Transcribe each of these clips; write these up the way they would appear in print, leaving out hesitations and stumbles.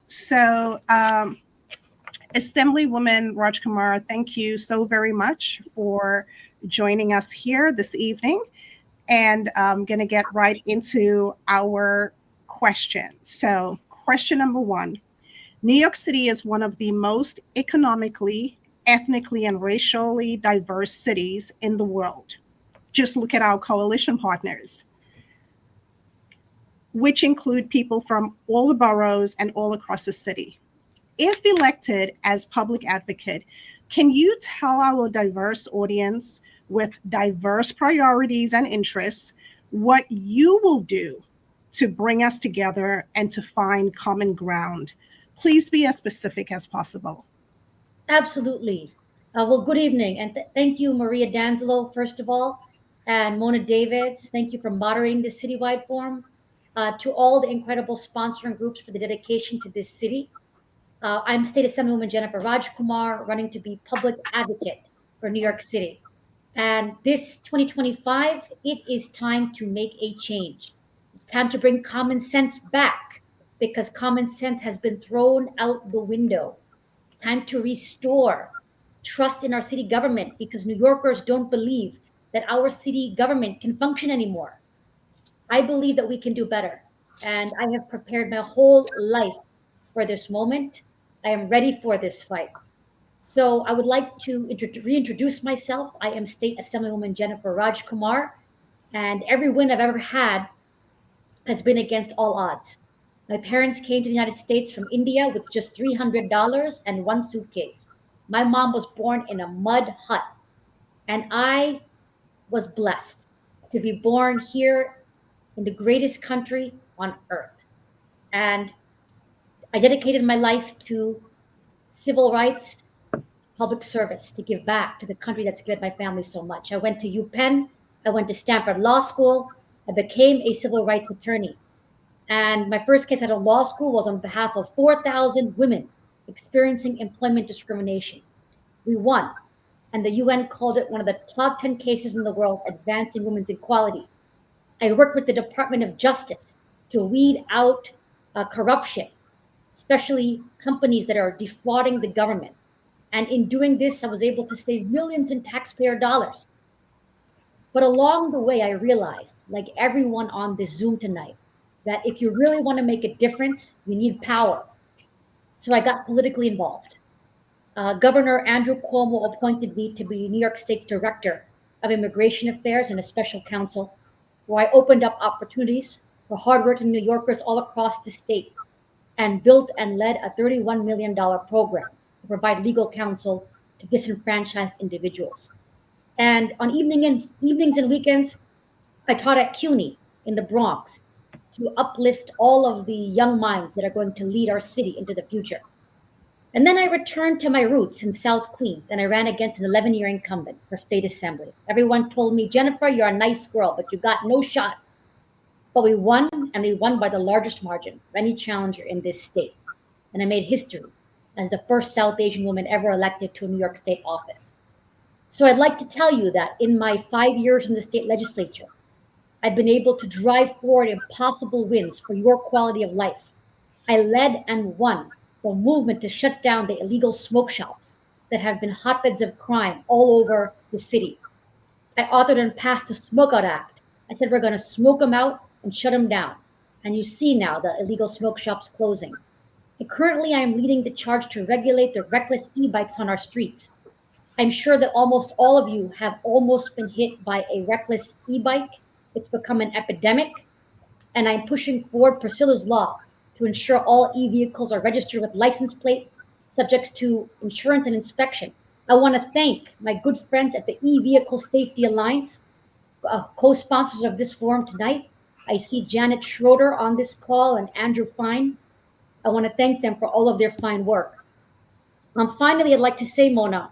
So, Assemblywoman Rajkumar, thank you so very much for joining us here this evening. And I'm going to get right into our questions. So, question number one: New York City is one of the most economically, ethnically, and racially diverse cities in the world. Just look at our coalition partners, which include people from all the boroughs and all across the city. If elected as public advocate, can you tell our diverse audience with diverse priorities and interests what you will do to bring us together and to find common ground? Please be as specific as possible. Absolutely. Well, good evening, and thank you, Maria D'Angelo, first of all, and Mona Davids. Thank you for moderating this citywide forum. To all the incredible sponsoring groups for the dedication to this city. I'm State Assemblywoman Jenifer Rajkumar, running to be public advocate for New York City. And this 2025, it is time to make a change. It's time to bring common sense back because common sense has been thrown out the window. It's time to restore trust in our city government because New Yorkers don't believe that our city government can function anymore. I believe that we can do better. And I have prepared my whole life for this moment. I am ready for this fight. So I would like to reintroduce myself. I am State Assemblywoman Jenifer Rajkumar, and every win I've ever had has been against all odds. My parents came to the United States from India with just $300 and one suitcase. My mom was born in a mud hut, and I was blessed to be born here in the greatest country on earth. And I dedicated my life to civil rights, public service, to give back to the country that's given my family so much. I went to UPenn, I went to Stanford Law School, I became a civil rights attorney. And my first case out of law school was on behalf of 4,000 women experiencing employment discrimination. We won, and the UN called it one of the top 10 cases in the world advancing women's equality. I worked with the Department of Justice to weed out corruption, especially companies that are defrauding the government. And in doing this, I was able to save millions in taxpayer dollars. But along the way, I realized, like everyone on this Zoom tonight, that if you really want to make a difference, you need power. So I got politically involved. Governor Andrew Cuomo appointed me to be New York State's Director of Immigration Affairs and a special counsel, where I opened up opportunities for hardworking New Yorkers all across the state and built and led a $31 million program to provide legal counsel to disenfranchised individuals. And on evenings and weekends, I taught at CUNY in the Bronx to uplift all of the young minds that are going to lead our city into the future. And then I returned to my roots in South Queens and I ran against an 11-year incumbent for state assembly. Everyone told me, Jenifer, you're a nice girl, but you got no shot. But we won, and we won by the largest margin of any challenger in this state. And I made history as the first South Asian woman ever elected to a New York State office. So I'd like to tell you that in my 5 years in the state legislature, I've been able to drive forward impossible wins for your quality of life. I led and won the movement to shut down the illegal smoke shops that have been hotbeds of crime all over the city. I authored and passed the Smoke Out Act. I said we're going to smoke them out and shut them down. And you see now the illegal smoke shops closing. And currently, I am leading the charge to regulate the reckless e-bikes on our streets. I'm sure that almost all of you have almost been hit by a reckless e-bike. It's become an epidemic. And I'm pushing forward Priscilla's Law to ensure all e-vehicles are registered with license plate, subject to insurance and inspection. I want to thank my good friends at the E-Vehicle Safety Alliance, co-sponsors of this forum tonight. I see Janet Schroeder on this call and Andrew Fine. I want to thank them for all of their fine work. Finally, I'd like to say, Mona,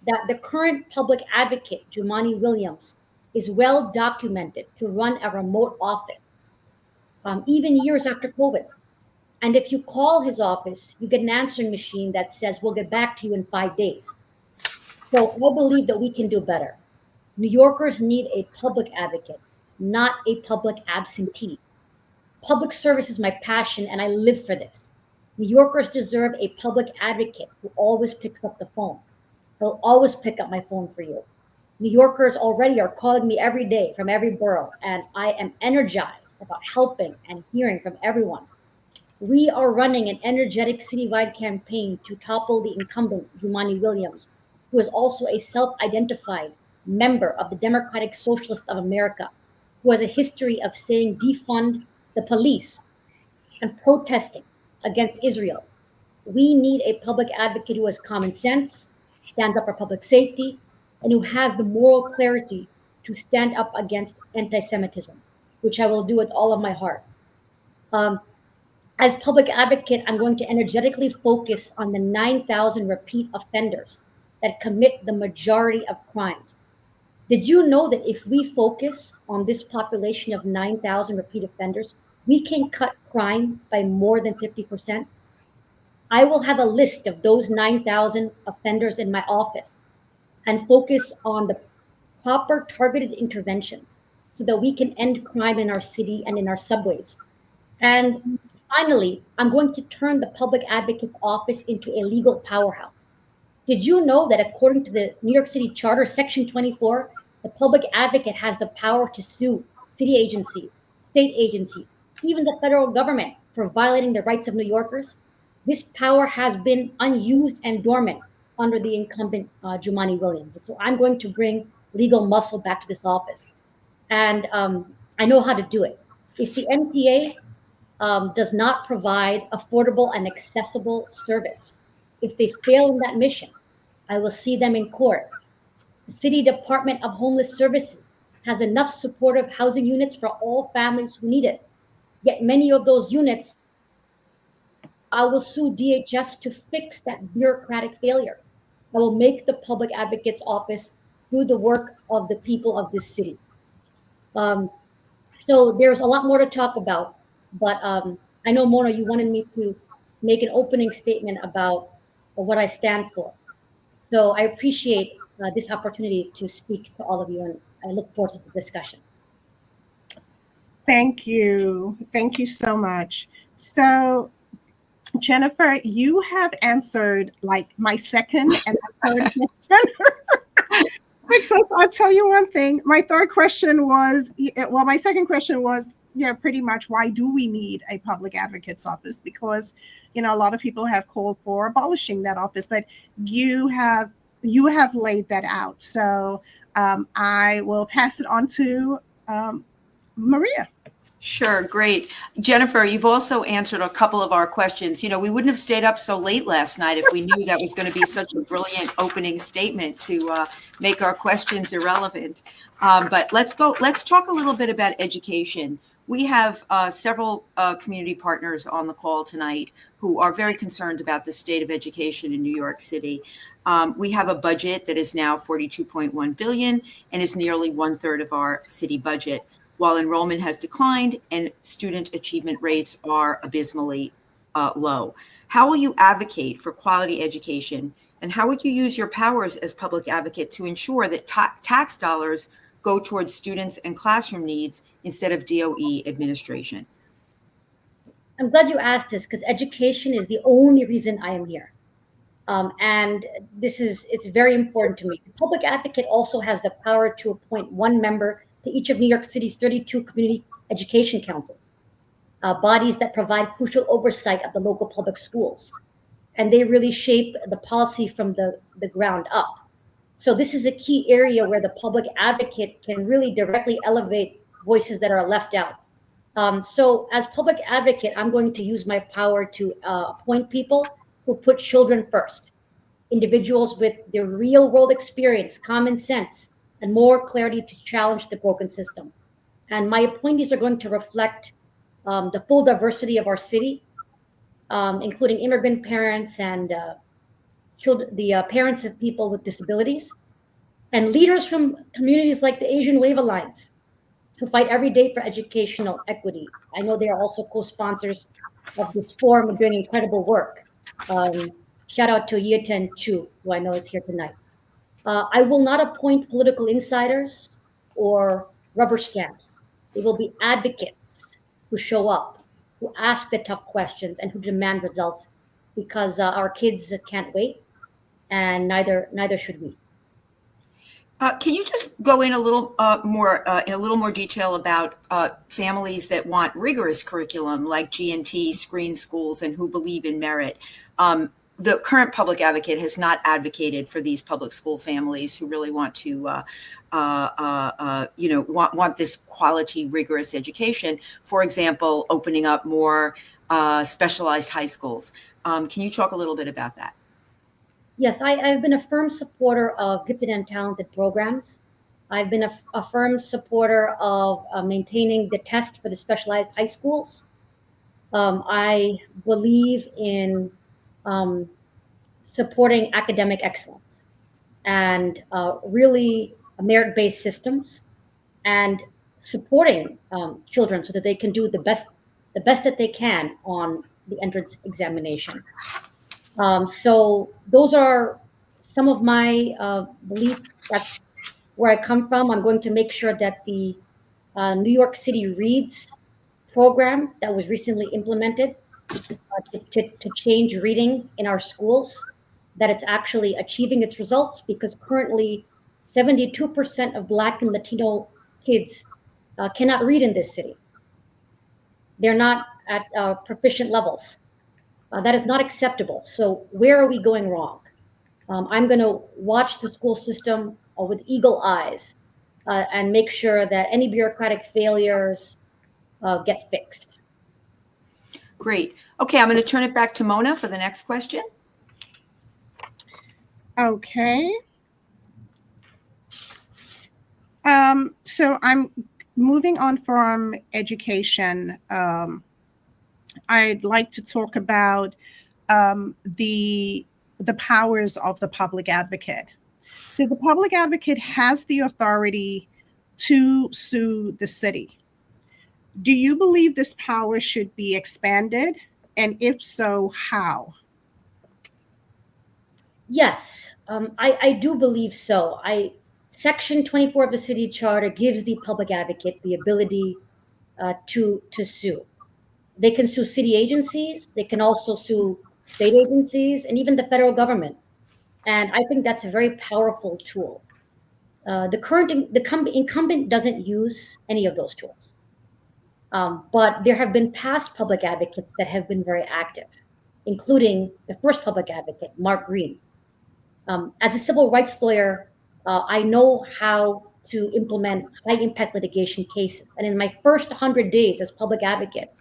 that the current public advocate, Jumani Williams, is well documented to run a remote office, even years after COVID. And if you call his office, you get an answering machine that says, we'll get back to you in 5 days. So I believe that we can do better. New Yorkers need a public advocate, not a public absentee. Public service is my passion, and I live for this. New Yorkers deserve a public advocate who always picks up the phone. He'll always pick up my phone for you. New Yorkers already are calling me every day from every borough, and I am energized about helping and hearing from everyone. We are running an energetic citywide campaign to topple the incumbent, Jumani Williams, who is also a self identified member of the Democratic Socialists of America, who has a history of saying defund the police and protesting against Israel. We need a public advocate who has common sense, stands up for public safety, and who has the moral clarity to stand up against anti Semitism, which I will do with all of my heart. Um, as public advocate, I'm going to energetically focus on the 9,000 repeat offenders that commit the majority of crimes. Did you know that if we focus on this population of 9,000 repeat offenders, we can cut crime by more than 50%? I will have a list of those 9,000 offenders in my office and focus on the proper targeted interventions so that we can end crime in our city and in our subways. And finally, I'm going to turn the public advocate's office into a legal powerhouse. Did you know that according to the New York City Charter, Section 24, the public advocate has the power to sue city agencies, state agencies, even the federal government for violating the rights of New Yorkers? This power has been unused and dormant under the incumbent Jumani Williams. So I'm going to bring legal muscle back to this office. And I know how to do it. If the MTA does not provide affordable and accessible service, if they fail in that mission, I will see them in court. The City Department of Homeless Services has enough supportive housing units for all families who need it. Yet many of those units, I will sue DHS to fix that bureaucratic failure. I will make the public advocate's office do the work of the people of this city. Um, so there's a lot more to talk about, but I know, Mona, you wanted me to make an opening statement about what I stand for. So I appreciate this opportunity to speak to all of you, and I look forward to the discussion. Thank you. Thank you so much. So, Jenifer, you have answered like my second and my third question. Because I'll tell you one thing, my third question was, well, my second question was, yeah, pretty much why do we need a public advocate's office? Because, a lot of people have called for abolishing that office, but you have laid that out. So I will pass it on to Maria. Sure, great. Jenifer, you've also answered a couple of our questions. We wouldn't have stayed up so late last night if we knew that was going to be such a brilliant opening statement to make our questions irrelevant. But let's talk a little bit about education. We have several community partners on the call tonight who are very concerned about the state of education in New York City. We have a budget that is now $42.1 billion and is nearly 1/3 of our city budget, while enrollment has declined and student achievement rates are abysmally low. How will you advocate for quality education, and how would you use your powers as public advocate to ensure that tax dollars go towards students and classroom needs instead of DOE administration? I'm glad you asked this because education is the only reason I am here. And it's very important to me. The public advocate also has the power to appoint one member to each of New York City's 32 community education councils, bodies that provide crucial oversight of the local public schools. And they really shape the policy from the ground up. So this is a key area where the public advocate can really directly elevate voices that are left out. So as public advocate, I'm going to use my power to appoint people who put children first, individuals with their real world experience, common sense, and more clarity to challenge the broken system. And my appointees are going to reflect the full diversity of our city, including immigrant parents and the parents of people with disabilities, and leaders from communities like the Asian Wave Alliance, who fight every day for educational equity. I know they are also co-sponsors of this forum and doing incredible work. Shout out to Yeten Chu, who I know is here tonight. I will not appoint political insiders or rubber stamps. They will be advocates who show up. who ask the tough questions and who demand results, because our kids can't wait, and neither should we. Can you just go in a little more detail about families that want rigorous curriculum like G&T, screen schools, and who believe in merit? The current public advocate has not advocated for these public school families who really want to, want this quality, rigorous education. For example, opening up more specialized high schools. Can you talk a little bit about that? Yes, I've been a firm supporter of gifted and talented programs. I've been a firm supporter of maintaining the test for the specialized high schools. I believe in supporting academic excellence and really merit-based systems, and supporting children so that they can do the best that they can on the entrance examination. So those are some of my beliefs. That's where I come from. I'm going to make sure that the New York City Reads program that was recently implemented to change reading in our schools, that it's actually achieving its results, because currently 72% of Black and Latino kids cannot read in this city. They're not at proficient levels. That is not acceptable. So where are we going wrong? I'm going to watch the school system with eagle eyes and make sure that any bureaucratic failures get fixed. Great. Okay, I'm going to turn it back to Mona for the next question. Okay. So I'm moving on from education. I'd like to talk about the powers of the public advocate. So the public advocate has the authority to sue the city. Do you believe this power should be expanded? And if so, how? Yes, I do believe so. Section 24 of the city charter gives the public advocate the ability to sue. They can sue city agencies. They can also sue state agencies and even the federal government. And I think that's a very powerful tool. The incumbent doesn't use any of those tools. But there have been past public advocates that have been very active, including the first public advocate, Mark Green. As a civil rights lawyer, I know how to implement high impact litigation cases. And in my first 100 days as public advocate,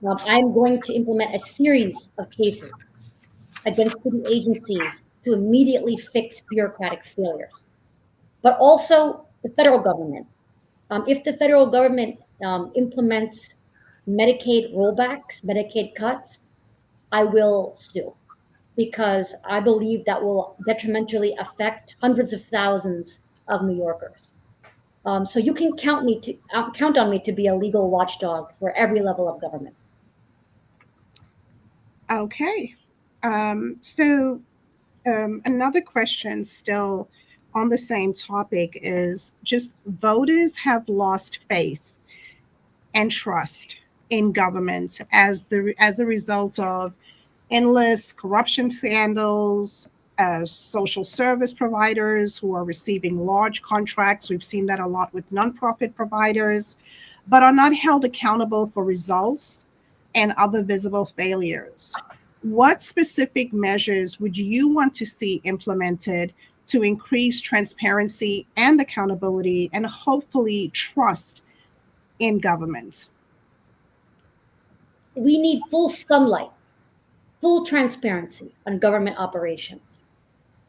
I'm going to implement a series of cases against city agencies to immediately fix bureaucratic failures. But also the federal government. If the federal government implements Medicaid rollbacks, Medicaid cuts, I will sue, because I believe that will detrimentally affect hundreds of thousands of New Yorkers. So you can count on me to be a legal watchdog for every level of government. Okay. Another question still on the same topic is just voters have lost faith and trust in government as a result of endless corruption scandals, social service providers who are receiving large contracts. We've seen that a lot with nonprofit providers, but are not held accountable for results and other visible failures. What specific measures would you want to see implemented to increase transparency and accountability and hopefully trust in government? We need full sunlight, full transparency on government operations.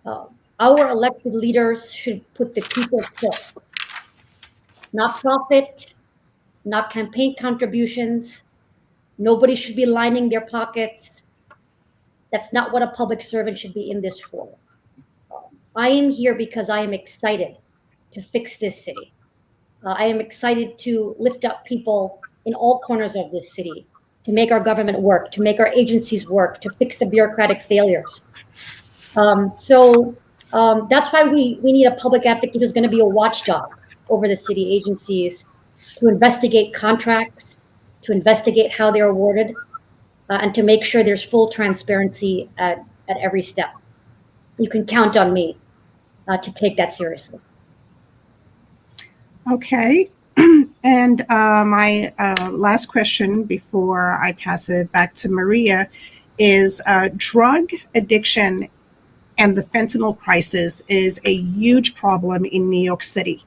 Our elected leaders should put the people first, not profit, not campaign contributions. Nobody should be lining their pockets. That's not what a public servant should be in this for. I am here because I am excited to fix this city. I am excited to lift up people in all corners of this city, to make our government work, to make our agencies work, to fix the bureaucratic failures. So that's why we need a public advocate who's going to be a watchdog over the city agencies, to investigate contracts, to investigate how they're awarded, and to make sure there's full transparency at every step. You can count on me to take that seriously. Okay. And my last question before I pass it back to Maria is drug addiction and the fentanyl crisis is a huge problem in New York City.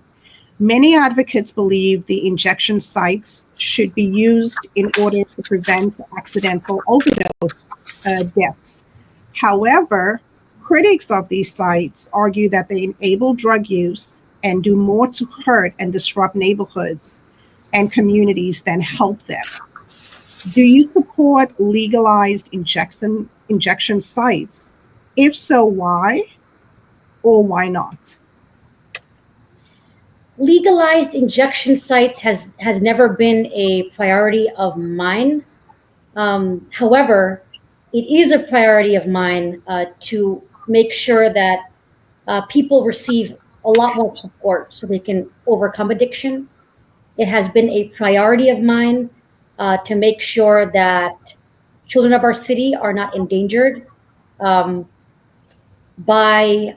Many advocates believe the injection sites should be used in order to prevent accidental overdose deaths. However, critics of these sites argue that they enable drug use and do more to hurt and disrupt neighborhoods and communities than help them. Do you support legalized injection sites? If so, why or why not? Legalized injection sites has never been a priority of mine. However, it is a priority of mine to make sure that people receive a lot more support so they can overcome addiction. It has been a priority of mine to make sure that children of our city are not endangered by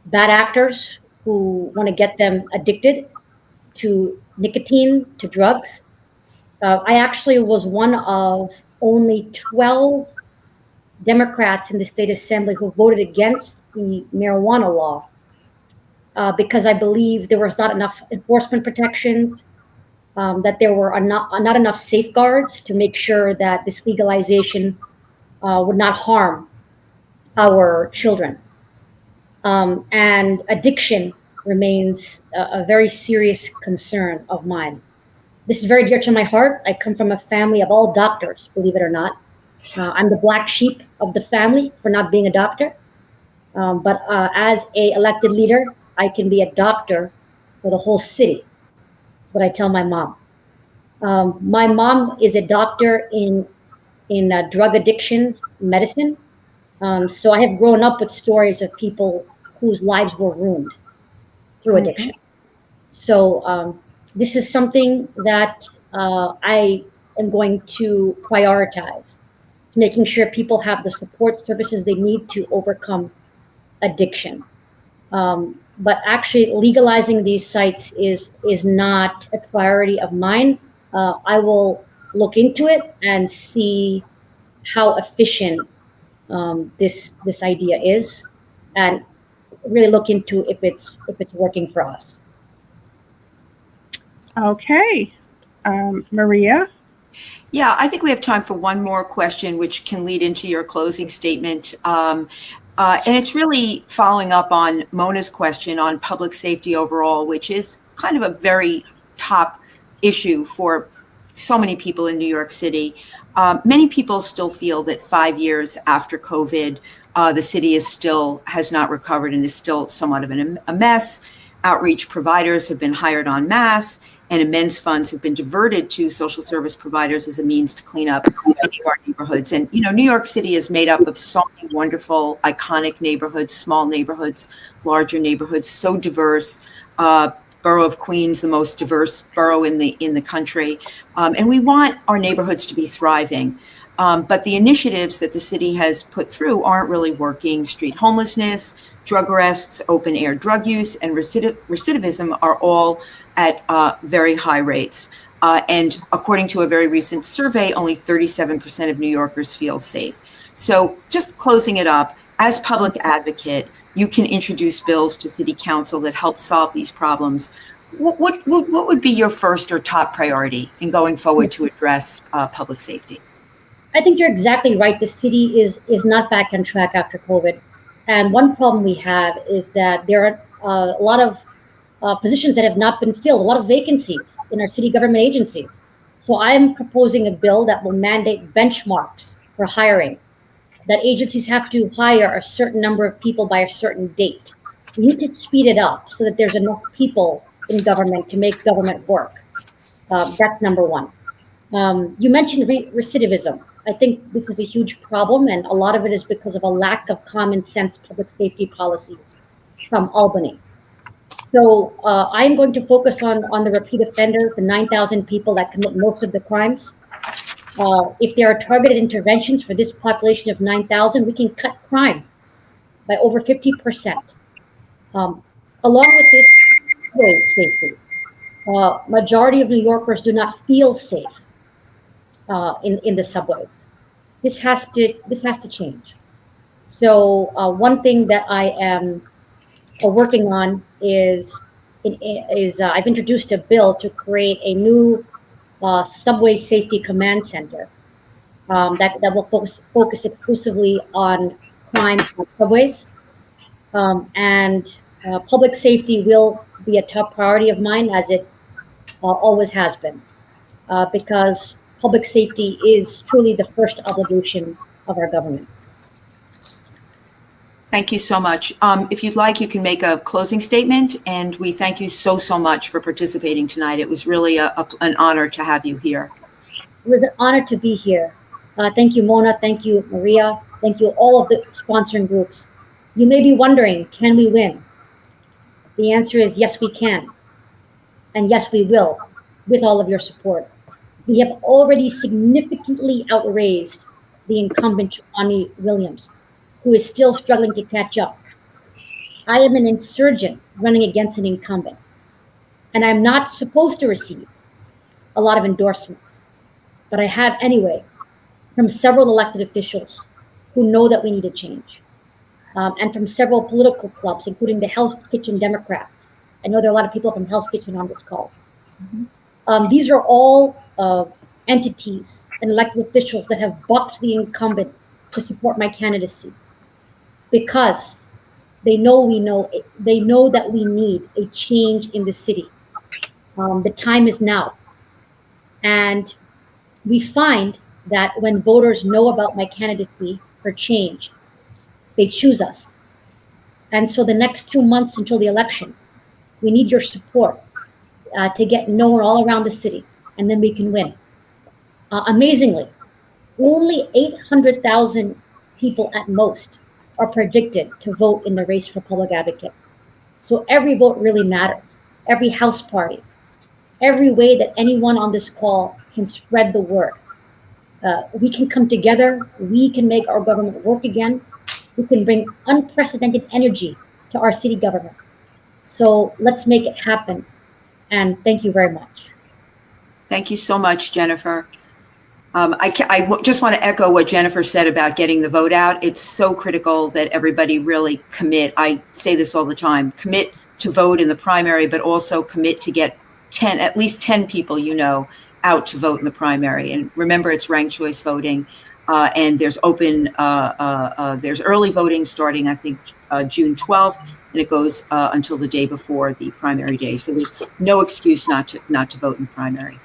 bad actors who want to get them addicted to nicotine, to drugs. I actually was one of only 12 Democrats in the state assembly who voted against the marijuana law because I believe there was not enough enforcement protections, that there were not enough safeguards to make sure that this legalization would not harm our children. And addiction remains a very serious concern of mine. This is very dear to my heart. I come from a family of all doctors, believe it or not. I'm the black sheep of the family for not being a doctor. But as a elected leader, I can be a doctor for the whole city. That's what I tell my mom. My mom is a doctor in drug addiction medicine. So I have grown up with stories of people whose lives were ruined through addiction. So this is something that I am going to prioritize. It's making sure people have the support services they need to overcome addiction. But actually legalizing these sites is not a priority of mine. I will look into it and see how efficient this idea is, and really look into if it's working for us. Okay. Maria? Yeah, I think we have time for one more question, which can lead into your closing statement. And it's really following up on Mona's question on public safety overall, which is kind of a very top issue for so many people in New York City. Many people still feel that 5 years after COVID, the city has not recovered and is still somewhat of a mess. Outreach providers have been hired en masse, and immense funds have been diverted to social service providers as a means to clean up many of our neighborhoods. And, New York City is made up of so many wonderful, iconic neighborhoods, small neighborhoods, larger neighborhoods, so diverse. Borough of Queens, the most diverse borough in the country. And we want our neighborhoods to be thriving. But the initiatives that the city has put through aren't really working. Street homelessness, drug arrests, open air drug use, and recidivism are all at very high rates. And according to a very recent survey, only 37% of New Yorkers feel safe. So just closing it up, as public advocate, you can introduce bills to city council that help solve these problems. What would be your first or top priority in going forward to address public safety? I think you're exactly right. The city is not back on track after COVID. And one problem we have is that there are a lot of positions that have not been filled, a lot of vacancies in our city government agencies. So I'm proposing a bill that will mandate benchmarks for hiring, that agencies have to hire a certain number of people by a certain date. We need to speed it up so that there's enough people in government to make government work. That's number one. You mentioned recidivism. I think this is a huge problem, and a lot of it is because of a lack of common sense public safety policies from Albany. So I'm going to focus on the repeat offenders, the 9,000 people that commit most of the crimes. If there are targeted interventions for this population of 9,000, we can cut crime by over 50%. Along with this, subway safety. Majority of New Yorkers do not feel safe in the subways. This has to change. So one thing that I am working on is I've introduced a bill to create a new subway safety command center that will focus exclusively on crime on subways, and public safety will be a top priority of mine, as it always has been, because public safety is truly the first obligation of our government. Thank you so much. If you'd like, you can make a closing statement, and we thank you so much for participating tonight. It was really an honor to have you here. It was an honor to be here. Thank you, Mona. Thank you, Maria. Thank you, all of the sponsoring groups. You may be wondering, can we win? The answer is yes, we can. And yes, we will, with all of your support. We have already significantly outraised the incumbent, Ani Williams, who is still struggling to catch up. I am an insurgent running against an incumbent, and I'm not supposed to receive a lot of endorsements, but I have anyway from several elected officials who know that we need a change, and from several political clubs, including the Hell's Kitchen Democrats. I know there are a lot of people from Hell's Kitchen on this call. Mm-hmm. These are all entities and elected officials that have bucked the incumbent to support my candidacy, because they know that we need a change in the city. The time is now. And we find that when voters know about my candidacy for change, they choose us. And so the next 2 months until the election, we need your support to get known all around the city, and then we can win. Amazingly, only 800,000 people at most are predicted to vote in the race for public advocate. So every vote really matters. Every house party, every way that anyone on this call can spread the word. We can come together. We can make our government work again. We can bring unprecedented energy to our city government. So let's make it happen. And thank you very much. Thank you so much, Jenifer. I just want to echo what Jenifer said about getting the vote out. It's so critical that everybody really commit. I say this all the time, commit to vote in the primary, but also commit to get at least 10 people out to vote in the primary. And remember, it's ranked choice voting, and there's there's early voting starting, I think, June 12th, and it goes until the day before the primary day. So there's no excuse not to vote in the primary.